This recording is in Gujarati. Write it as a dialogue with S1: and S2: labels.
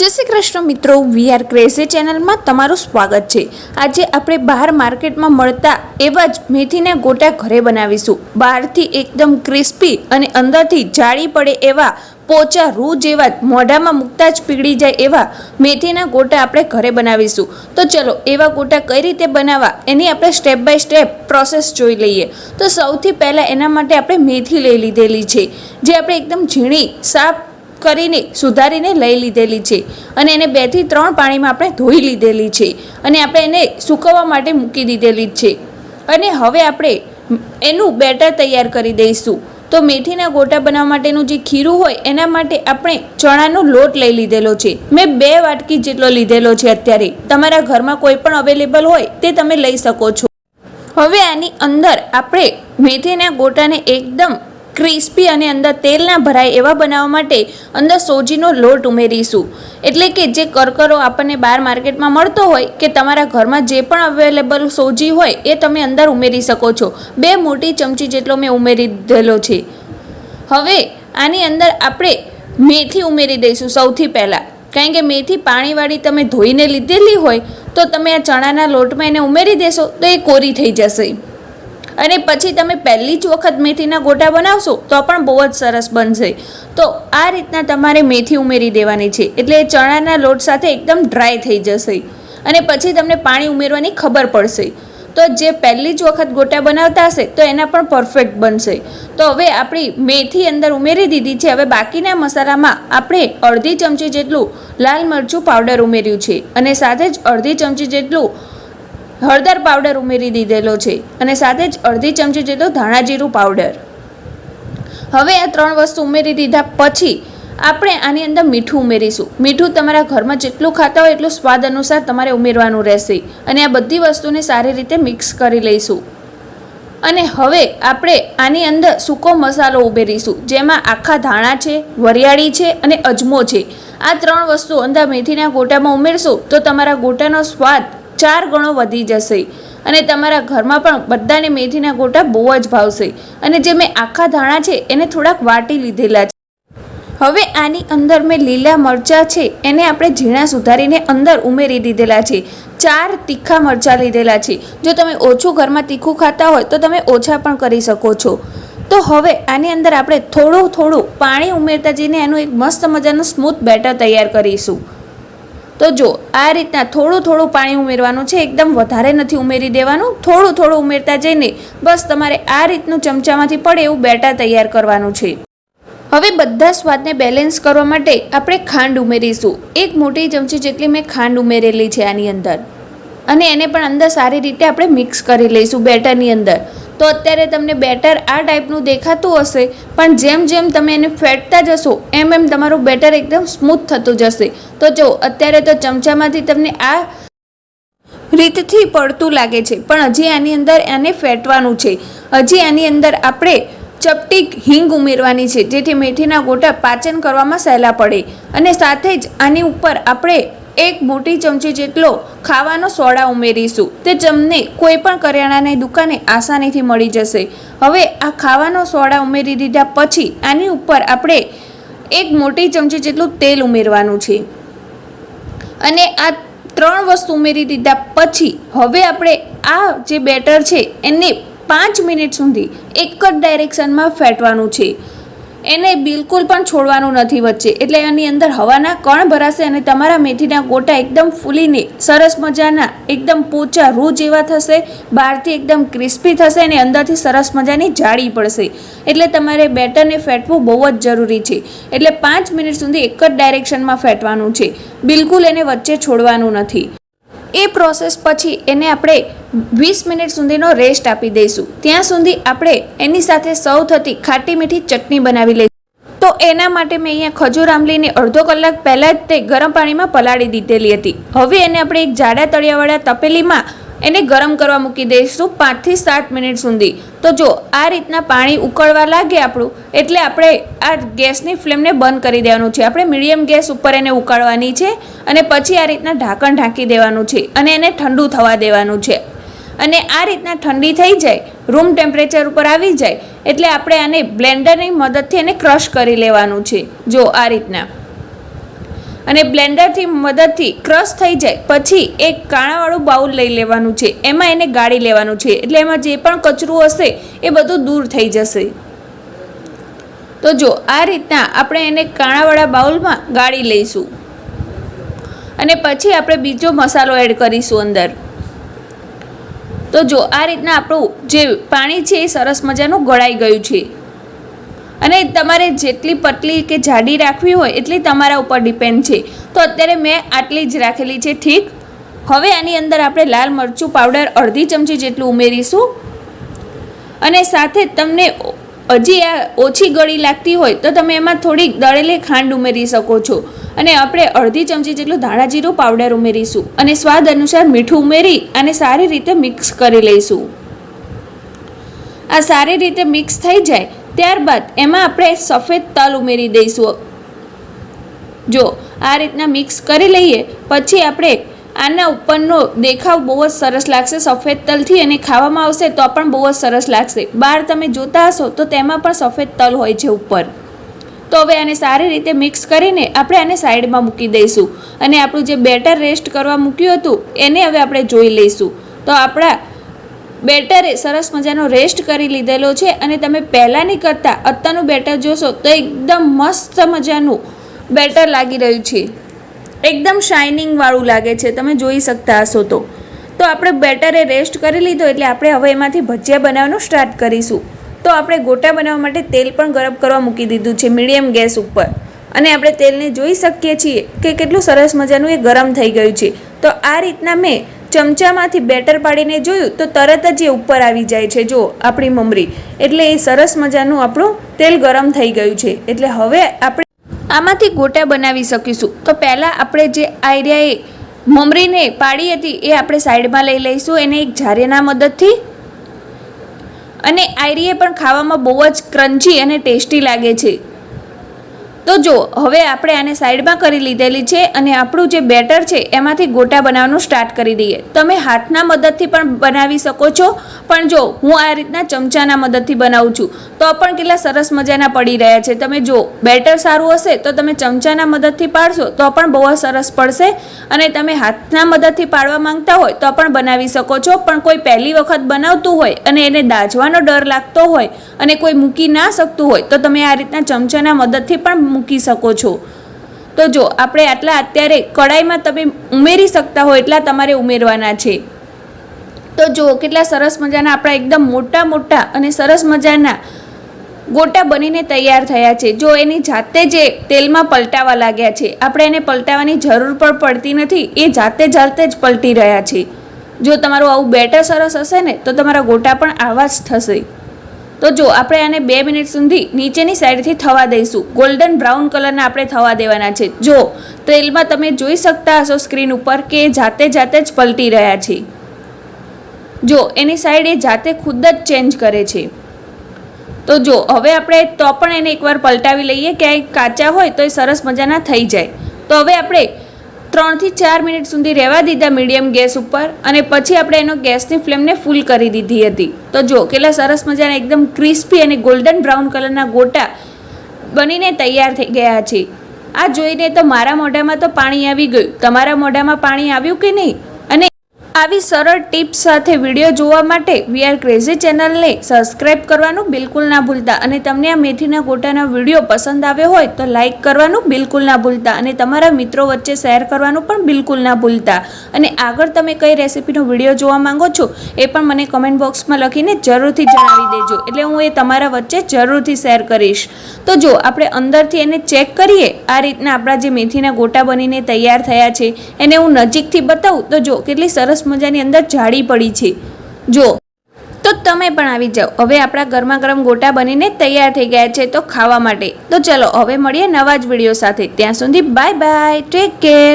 S1: जय श्री कृष्ण मित्रों, वी आर क्रेजी चैनल में तमारुं स्वागत है। आज आपणे बहार मार्केट में मळता एवा ज मेथीना गोटा घरे बनावीशुं। बहारथी एकदम क्रिस्पी अने अंदरथी जाळी पड़े एवा पोचा रूह जेवा मोढामां मूकता ज पीगળી जाय एवा मेथीना गोटा आपणे घरे बनावीशुं। तो चलो एवा गोटा कई रीते बनावा एनी आपणे स्टेप बाय स्टेप प्रोसेस जोई लईए। तो सौथी पहेला एना माटे आपणे मेथी लई लीधेली छे, जे आपणे एकदम झीणी साफ કરીને સુધારીને લઈ લીધેલી છે અને એને 2 થી 3 પાણીમાં આપણે ધોઈ લીધેલી છે અને આપણે એને સૂકવવા માટે મૂકી દીધેલી છે અને હવે આપણે એનું બેટર તૈયાર કરી દઈશું। તો મેથીના ગોટા બનાવવા માટેનું જે ખીરું હોય એના માટે આપણે ચણાનો લોટ લઈ લીધેલો છે। મેં 2 વાટકી જેટલો લીધેલો છે। અત્યારે તમારા ઘરમાં કોઈ પણ અવેલેબલ હોય તે તમે લઈ શકો છો। હવે આની અંદર આપણે મેથીના ગોટાને એકદમ क्रिस्पी અને અંદર તેલ ના ભરાય એવા બનાવવા માટે અંદર સોજીનો લોટ ઉમેરીશું। એટલે કે જે કરકરો આપણને બહાર માર્કેટમાં મળતો હોય કે તમારા ઘરમાં જે પણ અવેલેબલ સોજી હોય એ તમે અંદર ઉમેરી શકો છો। 2 મોટી ચમચી જેટલો મેં ઉમેરી દીધેલો છે। હવે આની અંદર આપણે મેથી ઉમેરી દઈશું સૌથી પહેલા, કારણ કે મેથી પાણીવાળી તમે ધોઈને લીધેલી હોય તો તમે આ ચણાના લોટમાં એને ઉમેરી દેશો તો એ કોરી થઈ જશે અને પછી તમે પહેલી જ વખત મેથીના ગોટા બનાવશો તો પણ બહુ જ સરસ બનશે। તો આ રીતના તમારે મેથી ઉમેરી દેવાની છે, એટલે એ ચણાના લોટ સાથે એકદમ ડ્રાય થઈ જશે અને પછી તમને પાણી ઉમેરવાની ખબર પડશે। તો જે પહેલી જ વખત ગોટા બનાવતા હશે તો એના પણ પરફેક્ટ બનશે। તો હવે આપણી મેથી અંદર ઉમેરી દીધી છે। હવે બાકીના મસાલામાં આપણે અડધી ચમચી જેટલું લાલ મરચું પાવડર ઉમેર્યું છે અને સાથે જ અડધી ચમચી જેટલું हळदर पाउडर उमेरी दीधेलो छे अने साथे ज अर्धी चमची जेटलो धाणा जीरुं पाउडर। हवे आ 3 वस्तु उमेरी दीधा पछी आपणे आनी अंदर मीठुं उमेरीशुं। मीठुं तमारा घरमां जेटलुं खाता होय एटलुं स्वाद अनुसार तमारे उमेरवानुं रहेशे अने आ बधी वस्तुने सारी रीते मिक्स करी लईशुं। अने हवे आपणे आनी अंदर सूको मसालो उमेरीशुं, जेमां आखा धाणा छे, वरियाળી छे अने अजमो छे। आ 3 वस्तु अंदर मेथीना गोटामां उमेरशो तो तमारा गोटानो स्वाद 4 गणो वधी जशे અને તમારા ઘરમાં પણ બધાને મેથીના ગોટા બહુ જ ભાવશે। અને જે મેં આખા ધાણા છે એને થોડાક વાટી લીધેલા છે। હવે આની અંદર મેં લીલા મરચા છે એને આપણે ઝીણા સુધારીને અંદર ઉમેરી દીધેલા છે। 4 તીખા મરચા લીધેલા છે। જો તમે ઓછું ઘરમાં તીખું ખાતા હોય તો તમે ઓછા પણ કરી શકો છો। તો હવે આની અંદર આપણે થોડું થોડું પાણી ઉમેરતા જઈને એનું એક મસ્ત મજાનું સ્મૂથ બેટર તૈયાર કરીશું। तो जो आ रीतना थोड़ू थोड़ू पाणी उमेरवानुं छे, एकदम वधारे नथी उमेरी देवानुं, थोड़ू थोड़ू उमेरता जईने बस तमारे आ रीतनुं चमचामांथी पड़े एवुं बेटर तैयार करवानुं छे। हवे बधा स्वादने बेलेन्स करवा माटे आपणे खांड उमेरीशुं। 1 मोटी चमची जेटली मैं खांड उमेरेली छे आनी अंदर अने एने पण अंदर सारी रीते आपणे मिक्स करी लईशुं बेटरनी अंदर। तो अत्यारे तमने बेटर आ टाइपनुं देखातुं हशे, पण जेम जेम तमे एने फेटता जशो एम एम तमारुं बेटर एकदम स्मूथ थतुं जशे। तो जो अत्यारे तो चमचामांथी तमने आ रीतथी पड़तुं लागे छे, पण हजी आनी अंदर आने फेटवानुं छे। हजी आनी अंदर आपणे चपटी हींग उमेरवानी छे, जेथी मेथीना गोटा पाचन करवामां सहेला पड़े। अने साथे ज आनी उपर आपणे 1 मोटी चमची जेटलो खावानो सोडा उमेरीशुं। ते તમને કોઈ પણ કરિયાણાની દુકાને આસાનીથી મળી જશે। હવે આ ખાવાનો સોડા ઉમેરી દીધા પછી આની ઉપર આપણે 1 મોટી ચમચી જેટલું તેલ ઉમેરવાનું છે અને આ 3 વસ્તુ ઉમેરી દીધા પછી હવે આપણે આ જે બેટર છે એને 5 મિનિટ સુધી એક જ ડાયરેક્શનમાં ફેટવાનું છે। એને બિલકુલ પણ છોડવાનું નથી વચ્ચે, એટલે એની અંદર હવાના કણ ભરાશે અને તમારા મેથીના ગોટા એકદમ ફૂલીને સરસ મજાના એકદમ પોચા રૂ જેવા થશે। બહારથી એકદમ ક્રિસ્પી થશે અને અંદરથી સરસ મજાની જાળી પડશે। એટલે તમારે બેટરને ફેટવું બહુ જ જરૂરી છે। એટલે 5 મિનિટ સુધી એક જ ડાયરેક્શનમાં ફેટવાનું છે, બિલકુલ એને વચ્ચે છોડવાનું નથી। એ પ્રોસેસ પછી એને આપણે 20 મિનિટ સુધીનો રેસ્ટ આપી દઈશું। ત્યાં સુધી આપણે એની સાથે સર્વ થતી ખાટી મીઠી ચટણી બનાવી લઈશું। તો એના માટે મેં અહીંયા ખજૂર આંબલીને અડધો કલાક પહેલાં જ તે ગરમ પાણીમાં પલાળી દીધેલી હતી। હવે એને આપણે એક જાડા તળિયાવાળા તપેલીમાં એને ગરમ કરવા મૂકી દઈશું 5 થી 7 મિનિટ સુધી। તો જો આ રીતના પાણી ઉકળવા લાગે આપણું એટલે આપણે આ ગેસની ફ્લેમને બંધ કરી દેવાનું છે। આપણે મીડિયમ ગેસ ઉપર એને ઉકાળવાની છે અને પછી આ રીતના ઢાંકણ ઢાંકી દેવાનું છે અને એને ઠંડુ થવા દેવાનું છે। અને આ રીતના ઠંડી થઈ જાય, રૂમ ટેમ્પરેચર ઉપર આવી જાય એટલે આપણે આને બ્લેન્ડરની મદદથી એને ક્રશ કરી લેવાનું છે। જો આ રીતના અને બ્લેન્ડરથી મદદથી ક્રશ થઈ જાય પછી એક કાણાવાળું બાઉલ લઈ લેવાનું છે, એમાં એને ગાળી લેવાનું છે, એટલે એમાં જે પણ કચરું હશે એ બધું દૂર થઈ જશે। તો જો આ રીતના આપણે એને કાણાવાળા બાઉલમાં ગાળી લઈશું અને પછી આપણે બીજો મસાલો એડ કરીશું અંદર। તો જો આ રીતના આપણું જે પાણી છે એ સરસ મજાનું ગળાઈ ગયું છે અને તમારે જેટલી પતલી કે જાડી રાખવી હોય એટલી તમારા ઉપર ડિપેન્ડ છે। તો અત્યારે મેં આટલી જ રાખેલી છે, ઠીક। હવે આની અંદર આપણે લાલ મરચું પાવડર અડધી ચમચી જેટલું ઉમેરીશું અને સાથે તમને હજી આ ઓછી ગળી લાગતી હોય તો તમે એમાં થોડીક દળેલી ખાંડ ઉમેરી શકો છો અને આપણે અડધી ચમચી જેટલું ધાણા જીરું પાવડર ઉમેરીશું અને સ્વાદ અનુસાર મીઠું ઉમેરી અને સારી રીતે મિક્સ કરી લઈશું। આ સારી રીતે મિક્સ થઈ જાય ત્યારબાદ એમાં આપણે સફેદ તલ ઉમેરી દઈશું। જો આ રીતના મિક્સ કરી લઈએ પછી આપણે આના ઉપરનો દેખાવ બહુ જ સરસ લાગશે સફેદ તલથી અને ખાવામાં આવશે તો પણ બહુ જ સરસ લાગશે। બહાર તમે જોતા હશો તો તેમાં પણ સફેદ તલ હોય છે ઉપર। તો હવે આને સારી રીતે મિક્સ કરીને આપણે આને સાઈડમાં મૂકી દઈશું અને આપણું જે બેટર રેસ્ટ કરવા મૂક્યું હતું એને હવે આપણે જોઈ લઈશું। તો આપણા બેટરે સરસ મજાનો રેસ્ટ કરી લીધેલો છે અને તમે પહેલાંની કરતાં અત્યારનું બેટર જોશો તો એકદમ મસ્ત મજાનું બેટર લાગી રહ્યું છે, એકદમ શાઇનિંગ વાળું લાગે છે, તમે જોઈ શકતા હશો। તો આપણે બેટરે રેસ્ટ કરી લીધો એટલે આપણે હવે એમાંથી ભજીયા બનાવવાનું સ્ટાર્ટ કરીશું। તો આપણે ગોટા બનાવવા માટે તેલ પણ ગરમ કરવા મૂકી દીધું છે મીડિયમ ગેસ ઉપર અને આપણે તેલને જોઈ શકીએ છીએ કે કેટલું સરસ મજાનું એ ગરમ થઈ ગયું છે। તો આ રીતના મેં ચમચામાંથી બેટર પાડીને જોયું તો તરત જ એ ઉપર આવી જાય છે, જો આપણી મમરી, એટલે એ સરસ મજાનું આપણું તેલ ગરમ થઈ ગયું છે। એટલે હવે આપણે આમાંથી ગોટા બનાવી શકીશું। તો પહેલાં આપણે જે આઈડિયાએ મમરીને પાડી હતી એ આપણે સાઈડમાં લઈ લઈશું એને એક ઝારીના મદદથી। અને આઈરીએ પણ ખાવામાં બહુ જ ક્રન્ચી અને ટેસ્ટી લાગે છે। તો જો હવે આપણે આને સાઈડમાં કરી લીધેલી છે અને આપણું જે બેટર છે એમાંથી ગોટા બનાવવાનું સ્ટાર્ટ કરી દઈએ। તમે હાથના મદદથી પણ બનાવી શકો છો, પણ જો હું આ રીતના ચમચાના મદદથી બનાવું છું તો પણ કેટલા સરસ મજાના પડી રહ્યા છે। તમે જો બેટર સારું હશે તો તમે ચમચાના મદદથી પાડશો તો પણ બહુ સરસ પડશે અને તમે હાથના મદદથી પાડવા માંગતા હોય તો પણ બનાવી શકો છો। પણ કોઈ પહેલી વખત બનાવતું હોય અને એને દાઝવાનો ડર લાગતો હોય અને કોઈ મૂકી ના શકતું હોય તો તમે આ રીતના ચમચાના મદદથી પણ મૂકી શકો છો। તો જો આપણે આટલા અત્યારે કડાઈમાં તમે ઉમેરી શકતા હોય એટલા તમારે ઉમેરવાના છે। તો જો કેટલા સરસ મજાના આપણા એકદમ મોટા મોટા અને સરસ મજાના ગોટા બનીને તૈયાર થયા છે। જો એની જાતે જ તેલમાં પલટાવા લાગ્યા છે, આપણે એને પલટાવાની જરૂર પણ પડતી નથી, એ જાતે જ પલટી રહ્યા છે। જો તમારું આવું બેટર સરસ હશે ને તો તમારા ગોટા પણ આવા જ થશે। તો જો આપણે આને 2 મિનિટ સુધી નીચેની સાઈડથી થવા દઈશું, ગોલ્ડન બ્રાઉન કલરના આપણે થવા દેવાના છે। જો તેલમાં તમે જોઈ શકતા હશો સ્ક્રીન ઉપર કે એ જાતે જ પલટી રહ્યા છે। જો એની સાઈડ એ જાતે ખુદ જ ચેન્જ કરે છે। તો જો હવે આપણે તો પણ એને એકવાર પલટાવી લઈએ, ક્યાંય કાચા હોય તો એ સરસ મજાના થઈ જાય। તો હવે આપણે 3 થી 4 મિનિટ સુધી રહેવા દીધા મીડિયમ ગેસ ઉપર અને પછી આપણે એનો ગેસની ફ્લેમને ફૂલ કરી દીધી હતી। તો જો કેટલા સરસ મજાના એકદમ ક્રિસ્પી અને ગોલ્ડન બ્રાઉન કલરના ગોટા બનીને તૈયાર થઈ ગયા છે। આ જોઈને તો મારા મોઢામાં તો પાણી આવી ગયું, તમારા મોઢામાં પાણી આવ્યું કે નહીં? અને આવી સરળ ટિપ્સ સાથે વિડીયો જોવા માટે વી આર ક્રેઝી ચેનલને સબસ્ક્રાઈબ કરવાનું બિલકુલ ના ભૂલતા અને તમને આ મેથીના ગોટાના વિડીયો પસંદ આવ્યો હોય તો લાઈક કરવાનું બિલકુલ ના ભૂલતા અને તમારા મિત્રો વચ્ચે શેર કરવાનું પણ બિલકુલ ના ભૂલતા। અને આગળ તમે કઈ રેસીપીનો વિડીયો જોવા માંગો છો એ પણ મને કમેન્ટ બોક્સમાં લખીને જરૂરથી જણાવી દેજો, એટલે હું એ તમારા વચ્ચે જરૂરથી શેર કરીશ। તો જો આપણે અંદરથી એને ચેક કરીએ, આ રીતના આપણા જે મેથીના ગોટા બનીને તૈયાર થયા છે એને હું નજીકથી બતાવું તો જો કેટલી સરસ મજાની અંદર જાળી પડી છે। જો તો તમે પણ આવી જાઓ, હવે આપણા ગરમા ગરમ ગોટા બનીને તૈયાર થઈ ગયા છે તો ખાવા માટે। તો ચલો હવે મળીએ નવા જ વિડીયો સાથે, ત્યાં સુધી બાય બાય, ટેક કેર।